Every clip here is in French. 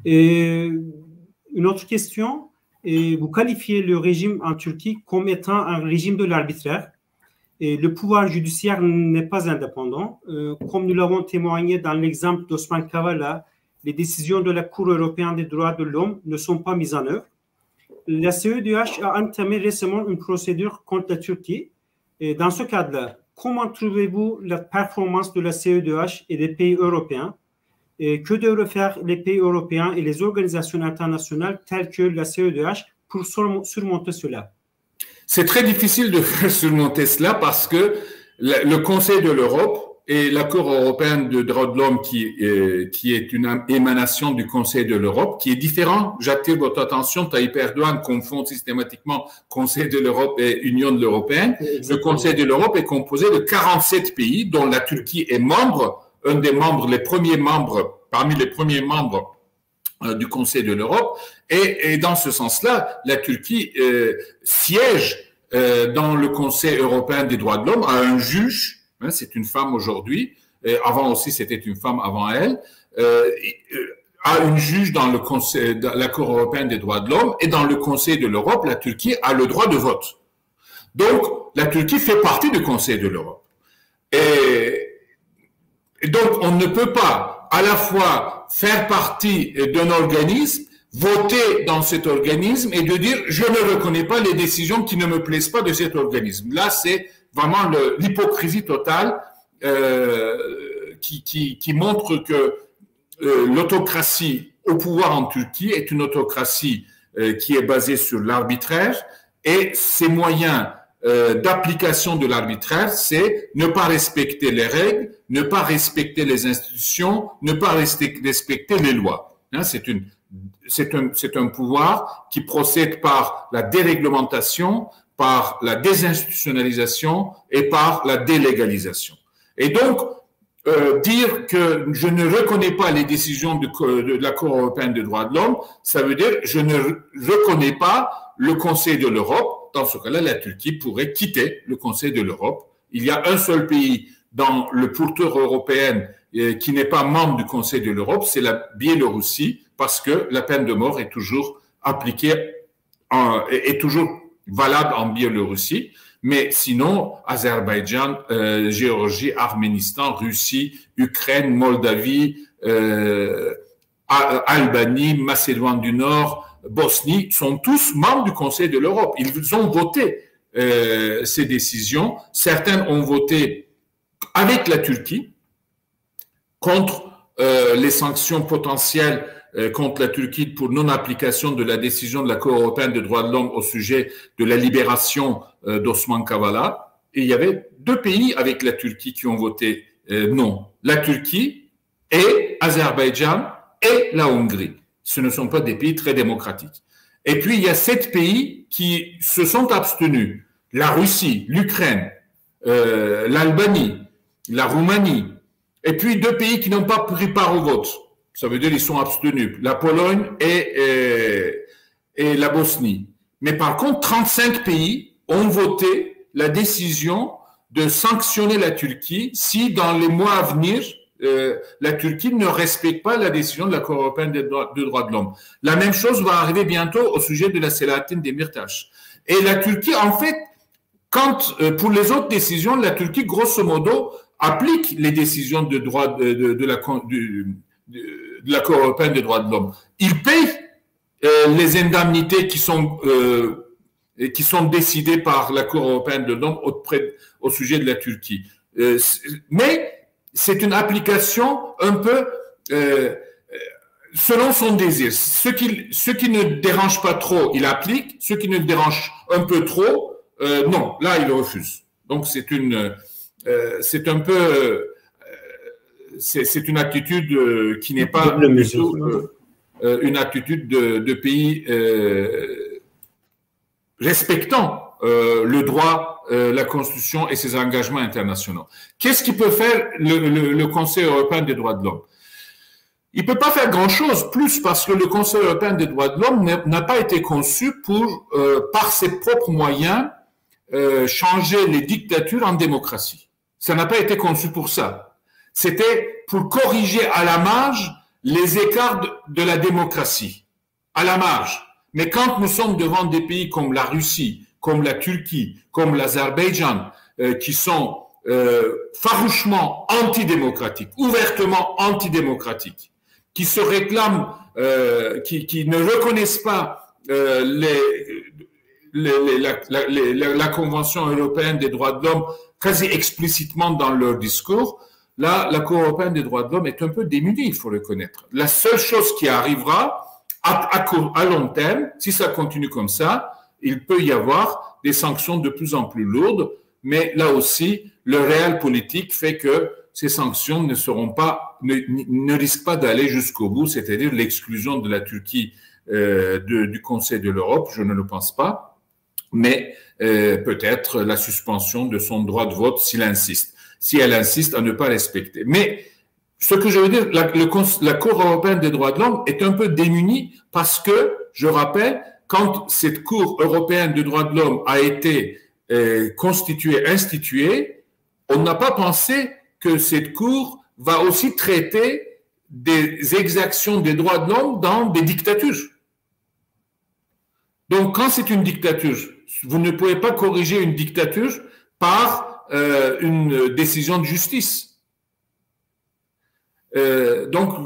Et une autre question, vous qualifiez le régime en Turquie comme étant un régime de l'arbitraire. Et le pouvoir judiciaire n'est pas indépendant. Comme nous l'avons témoigné dans l'exemple d'Osman Kavala, les décisions de la Cour européenne des droits de l'homme ne sont pas mises en œuvre. La CEDH a entamé récemment une procédure contre la Turquie. Et dans ce cadre-là, comment trouvez-vous la performance de la CEDH et des pays européens? Et que devraient faire les pays européens et les organisations internationales telles que la CEDH pour surmonter cela? C'est très difficile de faire surmonter cela parce que le Conseil de l'Europe et la Cour européenne des droits de l'homme, qui est une émanation du Conseil de l'Europe, qui est différent. J'attire votre attention, Tayyip Erdogan confond systématiquement Conseil de l'Europe et Union de l'Européenne. Le Conseil de l'Europe est composé de 47 pays, dont la Turquie est membre, un des membres, les premiers membres, parmi les premiers membres du Conseil de l'Europe. Et dans ce sens-là, la Turquie siège dans le Conseil européen des droits de l'homme à un juge. C'est une femme aujourd'hui, avant aussi c'était une femme avant elle, à une juge dans le Conseil, dans la Cour européenne des droits de l'homme, et dans le Conseil de l'Europe, la Turquie a le droit de vote. Donc, la Turquie fait partie du Conseil de l'Europe. Et donc, on ne peut pas à la fois faire partie d'un organisme, voter dans cet organisme et de dire « je ne reconnais pas les décisions qui ne me plaisent pas de cet organisme ». Là, c'est vraiment l'hypocrisie totale qui montre que l'autocratie au pouvoir en Turquie est une autocratie qui est basée sur l'arbitraire, et ses moyens d'application de l'arbitraire, c'est ne pas respecter les règles, ne pas respecter les institutions, ne pas respecter les lois. C'est un pouvoir qui procède par la déréglementation, par la désinstitutionnalisation et par la délégalisation. Et donc, dire que je ne reconnais pas les décisions de la Cour européenne des droits de l'homme, ça veut dire je ne reconnais pas le Conseil de l'Europe. Dans ce cas-là, la Turquie pourrait quitter le Conseil de l'Europe. Il y a un seul pays dans le pourtour européen qui n'est pas membre du Conseil de l'Europe, c'est la Biélorussie, parce que la peine de mort est toujours appliquée, est toujours valable en Biélorussie. Mais sinon, Azerbaïdjan, Géorgie, Arménistan, Russie, Ukraine, Moldavie, Albanie, Macédoine du Nord, Bosnie sont tous membres du Conseil de l'Europe. Ils ont voté ces décisions. Certains ont voté avec la Turquie contre les sanctions potentielles contre la Turquie pour non-application de la décision de la Cour européenne des droits de l'homme au sujet de la libération d'Osman Kavala. Et il y avait deux pays avec la Turquie qui ont voté non. La Turquie et Azerbaïdjan et la Hongrie. Ce ne sont pas des pays très démocratiques. Et puis, il y a 7 pays qui se sont abstenus. La Russie, l'Ukraine, l'Albanie, la Roumanie. Et puis, 2 pays qui n'ont pas pris part au vote. Ça veut dire qu'ils sont abstenus. La Pologne et la Bosnie. Mais par contre, 35 pays ont voté la décision de sanctionner la Turquie si, dans les mois à venir, la Turquie ne respecte pas la décision de la Cour européenne des droits de l'homme. La même chose va arriver bientôt au sujet de la Selahattin Demirtas. Et la Turquie, en fait, pour les autres décisions, la Turquie, grosso modo, applique les décisions de la Cour européenne des droits de l'homme. Il paye les indemnités qui sont décidées par la Cour européenne de l'homme au sujet de la Turquie. Mais c'est une application un peu selon son désir. Ce qui ne dérange pas trop, il applique. Ce qui ne dérange un peu trop, non, là, il refuse. Donc, c'est une attitude qui n'est pas du tout une attitude de pays respectant le droit, la Constitution et ses engagements internationaux. Qu'est-ce qu'il peut faire le Conseil européen des droits de l'homme? Il ne peut pas faire grand-chose, plus parce que le Conseil européen des droits de l'homme n'a pas été conçu pour, par ses propres moyens, changer les dictatures en démocratie. Ça n'a pas été conçu pour ça. C'était pour corriger à la marge les écarts de la démocratie, à la marge. Mais quand nous sommes devant des pays comme la Russie, comme la Turquie, comme l'Azerbaïdjan, qui sont farouchement antidémocratiques, ouvertement antidémocratiques, qui se réclament, qui ne reconnaissent pas la Convention européenne des droits de l'homme quasi explicitement dans leur discours, là, la Cour européenne des droits de l'homme est un peu démunie, il faut le reconnaître. La seule chose qui arrivera à long terme, si ça continue comme ça, il peut y avoir des sanctions de plus en plus lourdes, mais là aussi, le réel politique fait que ces sanctions ne risquent pas d'aller jusqu'au bout, c'est-à-dire l'exclusion de la Turquie du Conseil de l'Europe, je ne le pense pas, mais peut-être la suspension de son droit de vote s'il insiste, si elle insiste à ne pas respecter. Mais ce que je veux dire, la Cour européenne des droits de l'homme est un peu démunie parce que, je rappelle, quand cette Cour européenne des droits de l'homme a été constituée, instituée, on n'a pas pensé que cette Cour va aussi traiter des exactions des droits de l'homme dans des dictatures. Donc, quand c'est une dictature, vous ne pouvez pas corriger une dictature par une décision de justice. Donc,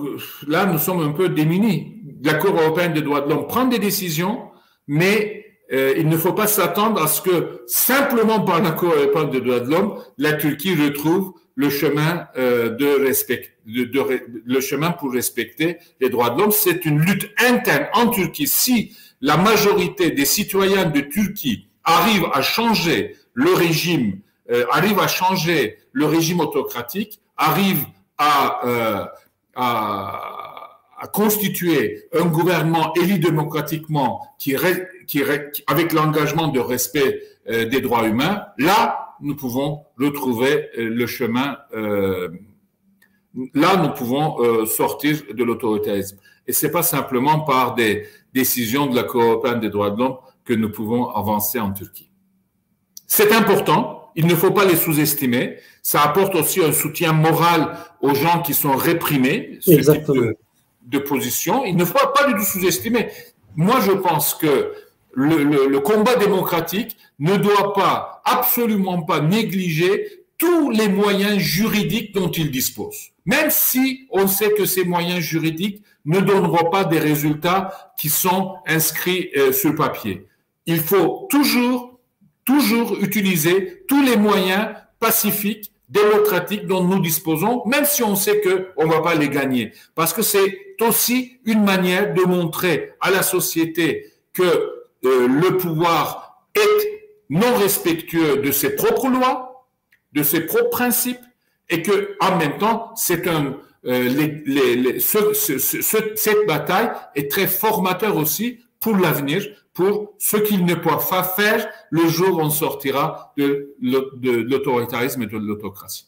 là, nous sommes un peu démunis. La Cour européenne des droits de l'homme prend des décisions, mais il ne faut pas s'attendre à ce que, simplement par la Cour européenne des droits de l'homme, la Turquie retrouve le chemin le chemin pour respecter les droits de l'homme. C'est une lutte interne en Turquie. Si la majorité des citoyens de Turquie arrivent à changer le régime, autocratique, arrivent à constituer un gouvernement élu démocratiquement avec l'engagement de respect des droits humains, là, nous pouvons retrouver le chemin, là, nous pouvons sortir de l'autoritarisme. Et c'est pas simplement par des décisions de la Cour européenne des droits de l'homme que nous pouvons avancer en Turquie. C'est important, il ne faut pas les sous-estimer. Ça apporte aussi un soutien moral aux gens qui sont réprimés, ce type de position. Il ne faut pas du tout sous-estimer. Moi, je pense que le combat démocratique ne doit pas, absolument pas négliger tous les moyens juridiques dont il dispose. Même si on sait que ces moyens juridiques ne donneront pas des résultats qui sont inscrits sur papier. Il faut toujours utiliser tous les moyens pacifiques, démocratiques dont nous disposons, même si on sait qu'on ne va pas les gagner. Parce que c'est aussi une manière de montrer à la société que le pouvoir est non respectueux de ses propres lois, de ses propres principes, et que en même temps, c'est cette bataille est très formateur aussi pour l'avenir, pour ce qu'ils ne peuvent pas faire le jour où on sortira de l'autoritarisme et de l'autocratie.